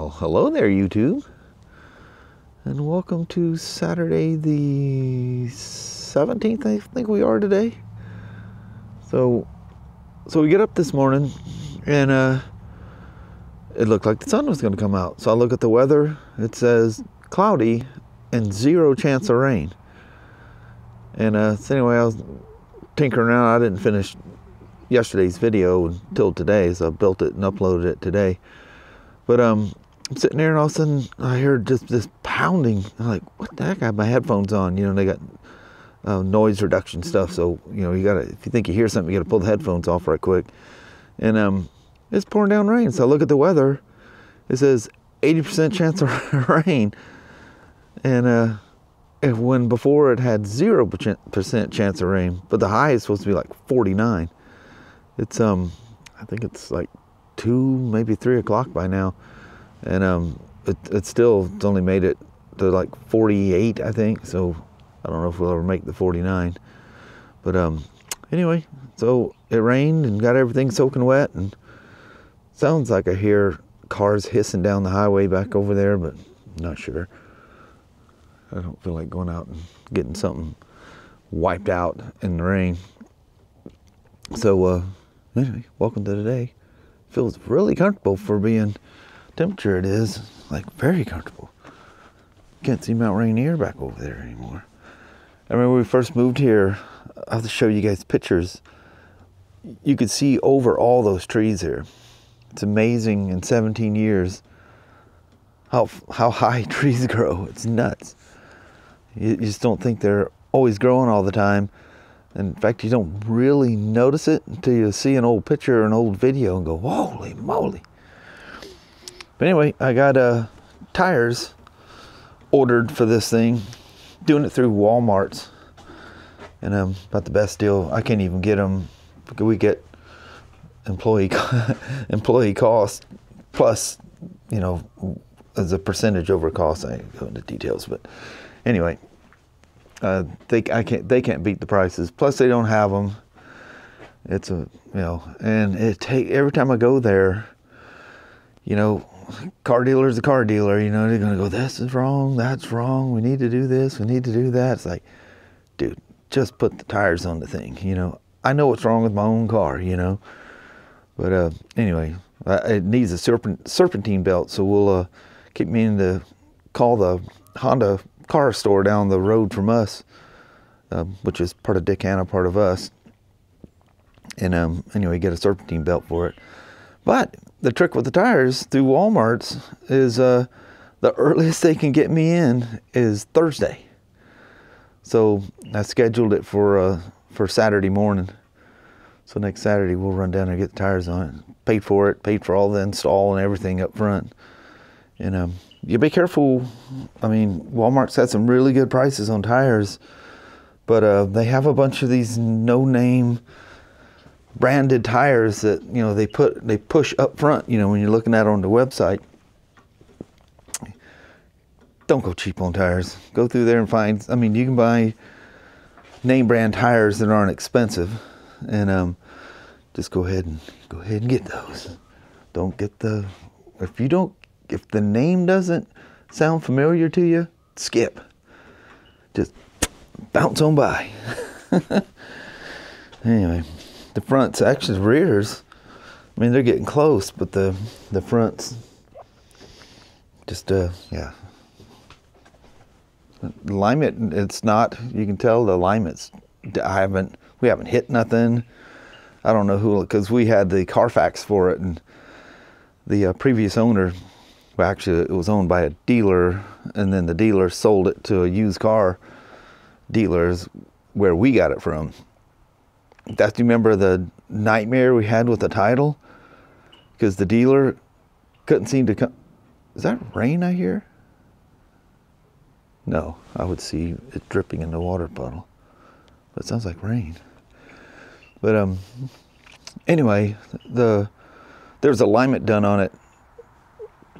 Well, hello there, YouTube, and welcome to Saturday the 17th, I think we are today. So we get up this morning, and it looked like the sun was going to come out. So I look at the weather. It says cloudy and 0 chance of rain. And so anyway, I was tinkering around. I didn't finish yesterday's video until today, so I built it and uploaded it today. But I'm sitting there, and all of a sudden I heard just this pounding. I'm like, what the heck? I have my headphones on. You know, they got noise reduction stuff. So, you know, you gotta, if you think you hear something, you gotta pull the headphones off right quick. And it's pouring down rain. So I look at the weather. It says 80% chance of rain. And when before it had 0% chance of rain, but the high is supposed to be like 49. It's I think it's like 2, maybe 3 o'clock by now, and it's only made it to like 48, I think. So I don't know if we'll ever make the 49. But anyway, so it rained and got everything soaking wet, and sounds like I hear cars hissing down the highway back over there, but I'm not sure. I don't feel like going out and getting something wiped out in the rain. So anyway, welcome to today. Feels really comfortable for being temperature it is, like very comfortable. Can't see Mount Rainier back over there anymore. I remember when we first moved here, I'll have to show you guys pictures. You could see over all those trees here. It's amazing in 17 years how high trees grow. It's nuts. You just don't think they're always growing all the time. In fact, you don't really notice it until you see an old picture or an old video and go, holy moly. But anyway, I got tires ordered for this thing, doing it through Walmart's, and about the best deal. I can't even get them. We get employee cost plus, you know, as a percentage over cost. I ain't go into details, but anyway. They can't beat the prices. Plus, they don't have them. It's and every time I go there, you know, car dealer's a car dealer. You know, they're gonna go, this is wrong, that's wrong. We need to do this, we need to do that. It's like, dude, just put the tires on the thing. You know, I know what's wrong with my own car. You know, but anyway, it needs a serpentine belt. So we'll keep meaning to call the Honda car store down the road from us, which is part of Dick Hanna, part of us, and anyway, get a serpentine belt for it. But the trick with the tires through Walmart's is the earliest they can get me in is Thursday. So I scheduled it for Saturday morning. So next Saturday we'll run down there and get the tires on it. Paid for it, paid for all the install and everything up front. And you be careful. I mean, Walmart's had some really good prices on tires, but they have a bunch of these no-name branded tires that, you know, they push up front. You know, when you're looking at it on the website, don't go cheap on tires. Go through there and find. I mean, you can buy name brand tires that aren't expensive, and just go ahead and get those. Don't get if the name doesn't sound familiar to you, skip. Just bounce on by. Anyway, the fronts, actually the rears, I mean, they're getting close, but the fronts, just, yeah. The alignment, it's not, you can tell the alignments, we haven't hit nothing. I don't know who, because we had the Carfax for it, and the previous owner, well, actually, it was owned by a dealer, and then the dealer sold it to a used car dealers where we got it from. Do you remember the nightmare we had with the title? Because the dealer couldn't seem to come. Is that rain I hear? No, I would see it dripping in the water puddle. But it sounds like rain. But anyway, there was alignment done on it.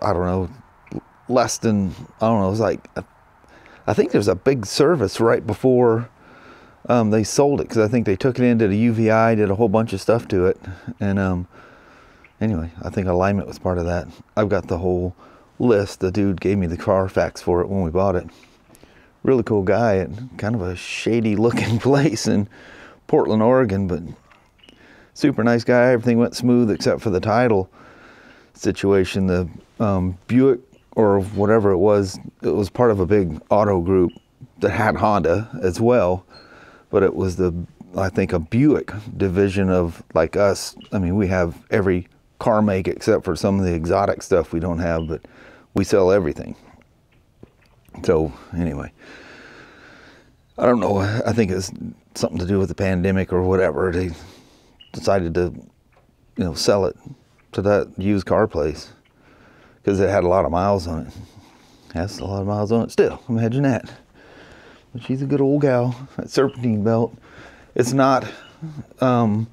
I don't know, less than, I don't know, it was like, I think there's a big service right before they sold it, because I think they took it into the UVI, did a whole bunch of stuff to it, and anyway, I think alignment was part of that. I've got the whole list. The dude gave me the Carfax for it when we bought it. Really cool guy at kind of a shady looking place in Portland, Oregon, but super nice guy. Everything went smooth except for the title situation. The Buick or whatever it was part of a big auto group that had Honda as well, but it was I think a Buick division of like us. I mean, we have every car make except for some of the exotic stuff we don't have, but we sell everything. So anyway, I don't know, I think it's something to do with the pandemic or whatever. They decided to, you know, sell it to that used car place because it had a lot of miles on it. Has a lot of miles on it still, imagine that. But she's a good old gal. That serpentine belt, it's not coming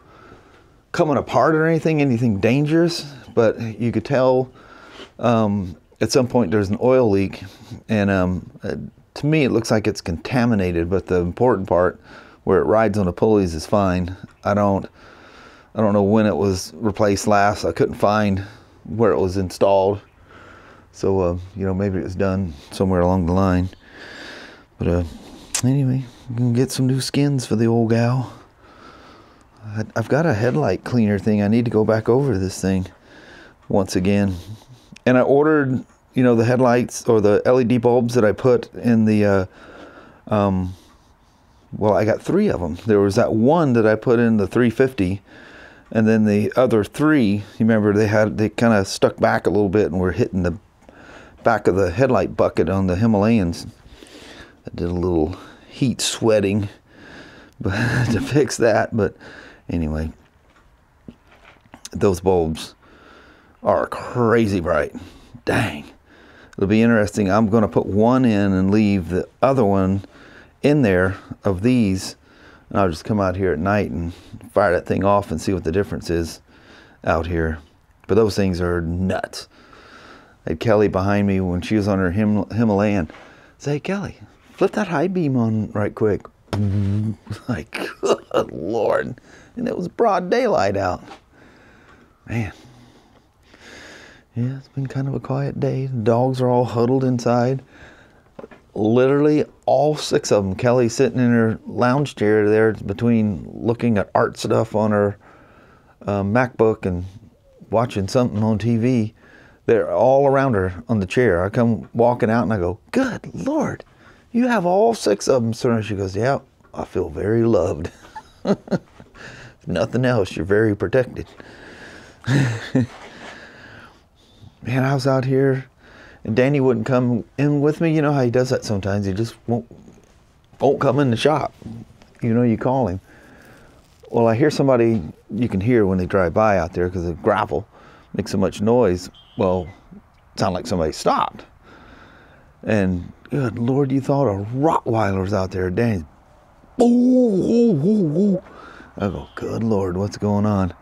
apart or anything dangerous, but you could tell at some point there's an oil leak, and to me it looks like it's contaminated, but the important part where it rides on the pulleys is fine. I don't know when it was replaced last. I couldn't find where it was installed, so you know, maybe it was done somewhere along the line. But anyway, I'm gonna get some new skins for the old gal. I've got a headlight cleaner thing. I need to go back over this thing once again. And I ordered, you know, the headlights or the LED bulbs that I put in the, well, I got 3 of them. There was that one that I put in the 350, and then the other 3, you remember they kind of stuck back a little bit and were hitting the back of the headlight bucket on the Himalayans. I did a little heat sweating to fix that, but anyway, those bulbs are crazy bright. Dang. It'll be interesting. I'm going to put one in and leave the other one in there of these, and I'll just come out here at night and fire that thing off and see what the difference is out here. But those things are nuts. I had Kelly behind me when she was on her Himalayan. Say, Kelly, flip that high beam on right quick. Like, good Lord. And it was broad daylight out. Man. Yeah, it's been kind of a quiet day. The dogs are all huddled inside. Literally all 6 of them. Kelly sitting in her lounge chair there between looking at art stuff on her MacBook and watching something on TV. They're all around her on the chair. I come walking out and I go, good Lord, you have all 6 of them. So she goes, yeah, I feel very loved. If nothing else, you're very protected. Man, I was out here, and Danny wouldn't come in with me. You know how he does that sometimes. He just won't come in the shop. You know, you call him. Well, I hear somebody, you can hear when they drive by out there because the gravel makes so much noise. Well, it sounded like somebody stopped. And good Lord, you thought a Rottweiler was out there. Danny's, boo. I go, good Lord, what's going on?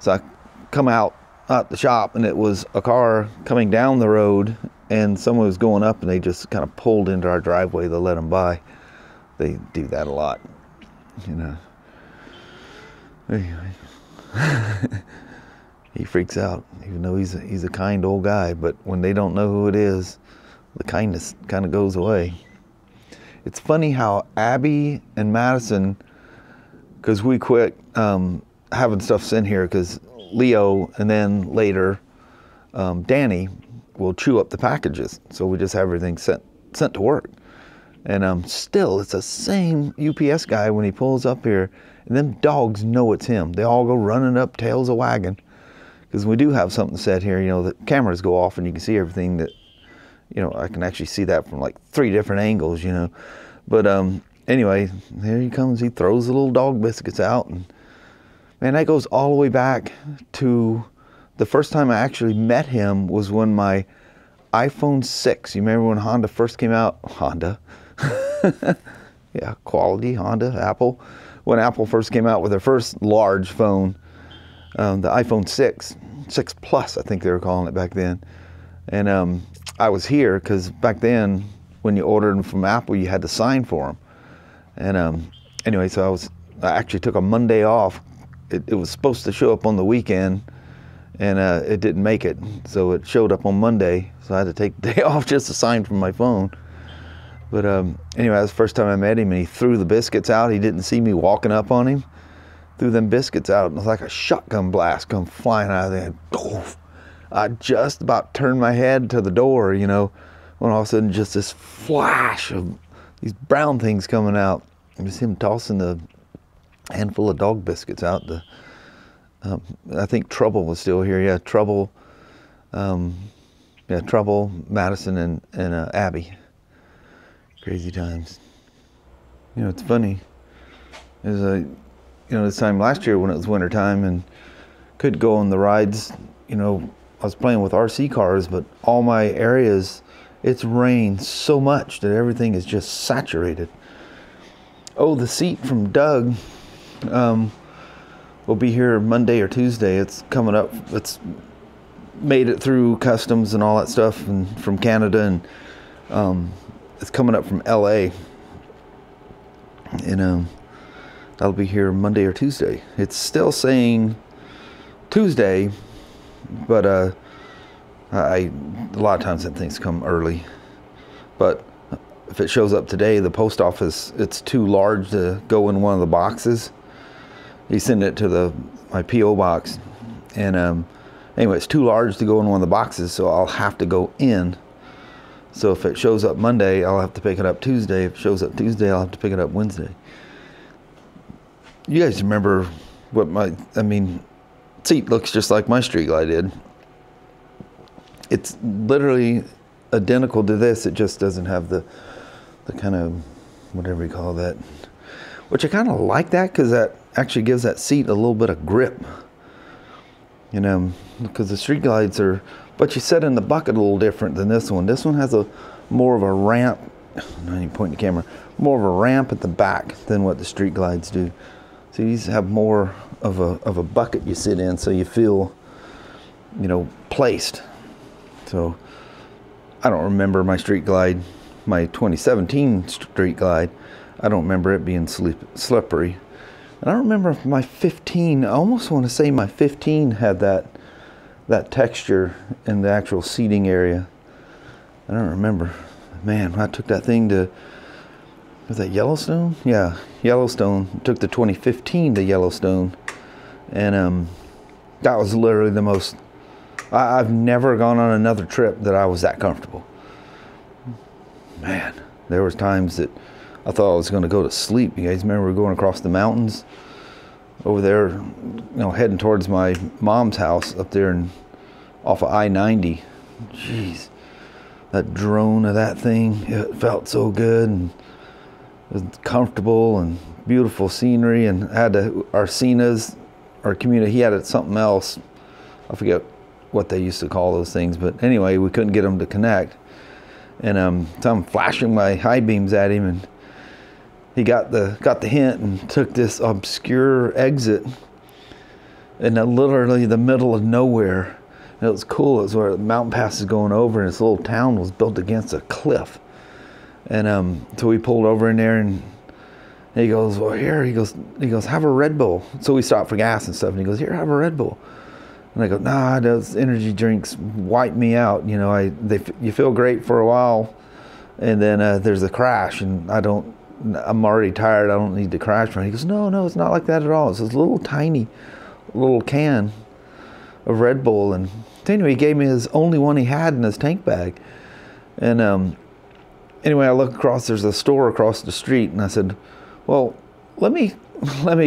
So I come out the shop, and it was a car coming down the road, and someone was going up, and they just kind of pulled into our driveway to let them by. They do that a lot, you know. Anyway, he freaks out, even though he's a kind old guy. But when they don't know who it is, the kindness kind of goes away. It's funny how Abby and Madison, because we quit having stuff sent here, because Leo and then later Danny will chew up the packages, so we just have everything sent to work. And still, it's the same UPS guy when he pulls up here, and them dogs know it's him. They all go running up, tails a wagging, because we do have something set here. You know, the cameras go off and you can see everything. That, you know, I can actually see that from like 3 different angles, you know. But anyway, there he comes. He throws the little dog biscuits out, and man, that goes all the way back to the first time I actually met him was when my iPhone 6, you remember when Honda first came out? Honda. Yeah, quality Honda, Apple. When Apple first came out with their first large phone, the iPhone 6 Plus, I think they were calling it back then. And I was here because back then, when you ordered them from Apple, you had to sign for them. And anyway, so I actually took a Monday off. It was supposed to show up on the weekend, and it didn't make it. So it showed up on Monday, so I had to take the day off just to sign from my phone. But anyway, that was the first time I met him, and he threw the biscuits out. He didn't see me walking up on him. Threw them biscuits out, and it was like a shotgun blast come flying out of there. Doof. I just about turned my head to the door, you know, when all of a sudden just this flash of these brown things coming out. It was him tossing the handful of dog biscuits out. I think Trouble was still here. Yeah, Trouble. Trouble, Madison, and Abby. Crazy times. You know, it's funny. There's this time last year when it was winter time and couldn't go on the rides, you know, I was playing with RC cars, but all my areas, it's rained so much that everything is just saturated. Oh, the seat from Doug will be here Monday or Tuesday. It's coming up. It's made it through customs and all that stuff, and from Canada, and it's coming up from LA. And that'll be here Monday or Tuesday. It's still saying Tuesday, but a lot of times that things come early. But if it shows up today, the post office, it's too large to go in one of the boxes. He sent it to my P.O. box, and anyway, it's too large to go in one of the boxes, so I'll have to go in. So if it shows up Monday, I'll have to pick it up Tuesday. If it shows up Tuesday, I'll have to pick it up Wednesday. You guys remember what seat looks just like my Street Glide did. It's literally identical to this. It just doesn't have the kind of, whatever you call that, which I kind of like that, because that actually gives that seat a little bit of grip. You know, because the Street Glides are, but you set in the bucket a little different than this one. This one has more of a ramp. Now you point the camera. More of a ramp at the back than what the Street Glides do. So these have more of a bucket you sit in, so you feel, you know, placed. So I don't remember my Street Glide, my 2017 Street Glide. I don't remember it being slippery. And I don't remember if my 15. I almost want to say my 15 had that texture in the actual seating area. I don't remember. Man, I took that thing to, was that Yellowstone? Yeah, Yellowstone. Took the 2015 to Yellowstone, and that was literally the most. I've never gone on another trip that I was that comfortable. Man, there was times that I thought I was going to go to sleep. You guys remember we were going across the mountains over there, you know, heading towards my mom's house up there off of I-90. Jeez, that drone of that thing, it felt so good, and it was comfortable and beautiful scenery. And I had our Cenas, our community, he had something else. I forget what they used to call those things, but anyway, we couldn't get them to connect. And so I'm flashing my high beams at him, and he got the hint and took this obscure exit in literally the middle of nowhere. And it was cool. It was where the mountain pass is going over, and this little town was built against a cliff. And so we pulled over in there, and he goes, well, here, he goes, have a Red Bull. So we stopped for gas and stuff, and he goes, here, have a Red Bull. And I go, nah, those energy drinks wipe me out. You know, you feel great for a while, and then there's a crash, and I'm already tired. I don't need to crash. He goes, no, it's not like that at all. It's this little tiny little can of Red Bull. And anyway, he gave me his only one he had in his tank bag. And anyway, I look across, there's a store across the street, and I said, well, let me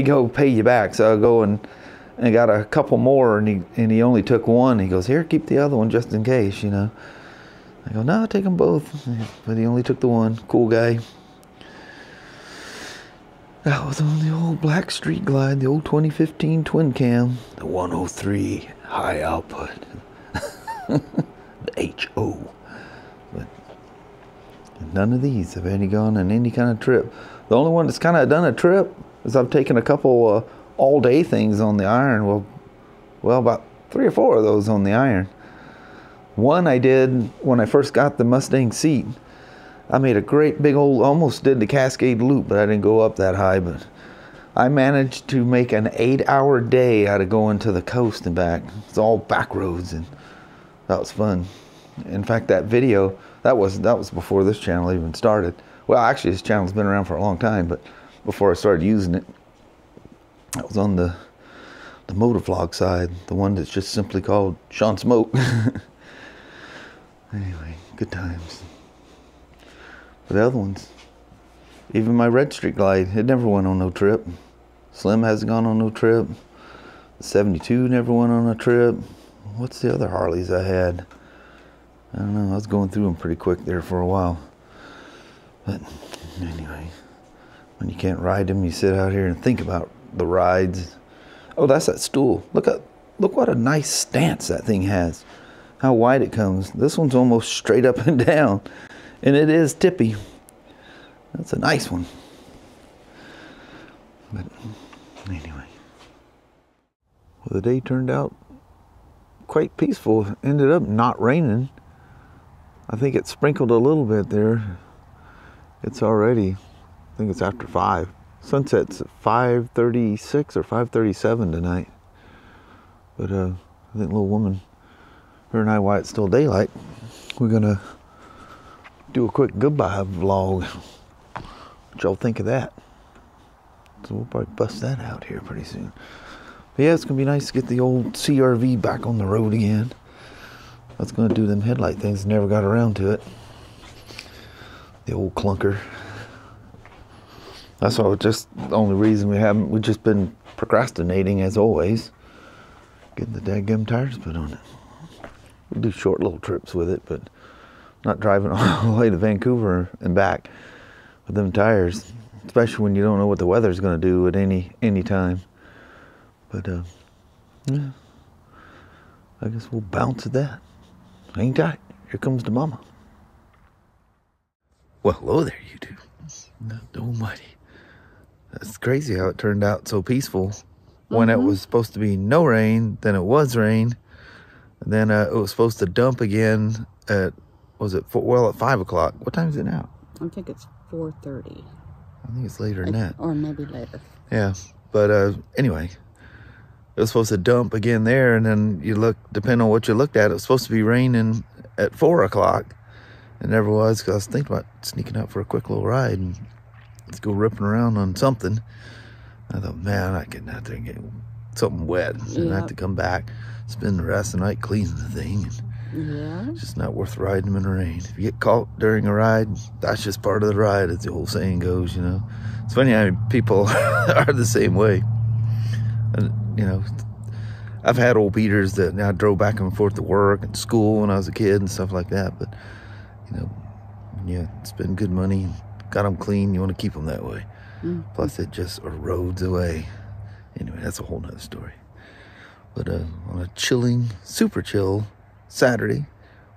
go pay you back. So I go and got a couple more, and he only took one. He goes, here, keep the other one just in case, you know. I go, no, take them both. But he only took the one. Cool guy. That was on the old black Street Glide, the old 2015 twin cam, the 103 high output, the HO. But none of these have any gone on any kind of trip. The only one that's kind of done a trip is I've taken a couple all-day things on the iron. Well, about 3 or 4 of those on the iron. One I did when I first got the Mustang seat. I made a great big old, almost did the Cascade Loop, but I didn't go up that high. But I managed to make an 8-hour day out of going to the coast and back. It's all back roads, and that was fun. In fact, that video, that was before this channel even started. Well, actually, this channel's been around for a long time, but before I started using it, that was on the motovlog side, the one that's just simply called ShawnSmoak. Anyway, good times. But the other ones, even my Red Streak Glide, it never went on no trip. Slim hasn't gone on no trip. The 72 never went on a trip. What's the other Harleys I had? I don't know, I was going through them pretty quick there for a while. But anyway, when you can't ride them, you sit out here and think about the rides. Oh, that's that stool. Look what a nice stance that thing has. How wide it comes. This one's almost straight up and down. And it is tippy. That's a nice one. But anyway. Well, the day turned out quite peaceful. Ended up not raining. I think it sprinkled a little bit there. It's already, I think it's after 5. Sunset's at 5:36 or 5:37 tonight. But I think little woman, her and I, while it's still daylight, we're gonna do a quick goodbye vlog. What y'all think of that? So we'll probably bust that out here pretty soon. But yeah, it's gonna be nice to get the old CRV back on the road again. I was gonna do them headlight things, never got around to it. The old clunker. That's why just the only reason we've just been procrastinating as always. Getting the dadgum tires put on it. We'll do short little trips with it, but not driving all the way to Vancouver and back with them tires, especially when you don't know what the weather's going to do at any time. But yeah, I guess we'll bounce at that. Hang tight. Here comes the mama. Well, hello there, YouTube. Almighty. That's crazy how it turned out so peaceful. When it was supposed to be no rain, then it was rain, and then it was supposed to dump again at, at 5 o'clock. What time is it now? I think it's 4:30. I think it's later than that. Or maybe later. Yeah, but anyway, it was supposed to dump again there, and then you look, depending on what you looked at, it was supposed to be raining at 4 o'clock. It never was, because I was thinking about sneaking out for a quick little ride and let's go ripping around on something. I thought, man, I get out there and get something wet, and I have to come back, spend the rest of the night cleaning the thing. And it's just not worth riding them in the rain. If you get caught during a ride, that's just part of the ride, as the old saying goes, you know. It's funny how people are the same way. And, you know, I've had old beaters that I drove back and forth to work and school when I was a kid and stuff like that, but, you know, yeah, spend good money, got them clean, you want to keep them that way. Plus it just erodes away. Anyway, that's a whole nother story. But on a chilling, super chill Saturday,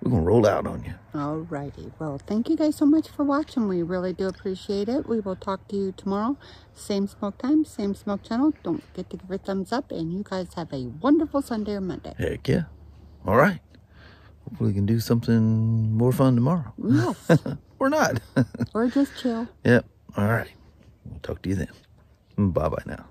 we're gonna roll out on you. Alrighty. Well, thank you guys so much for watching. We really do appreciate it. We will talk to you tomorrow. Same smoke time, same smoke channel. Don't forget to give it a thumbs up, and you guys have a wonderful Sunday or Monday. Heck yeah. All right. Hopefully we can do something more fun tomorrow. Yes. Or not. Or just chill. Yep. All right. We'll talk to you then. Bye-bye now.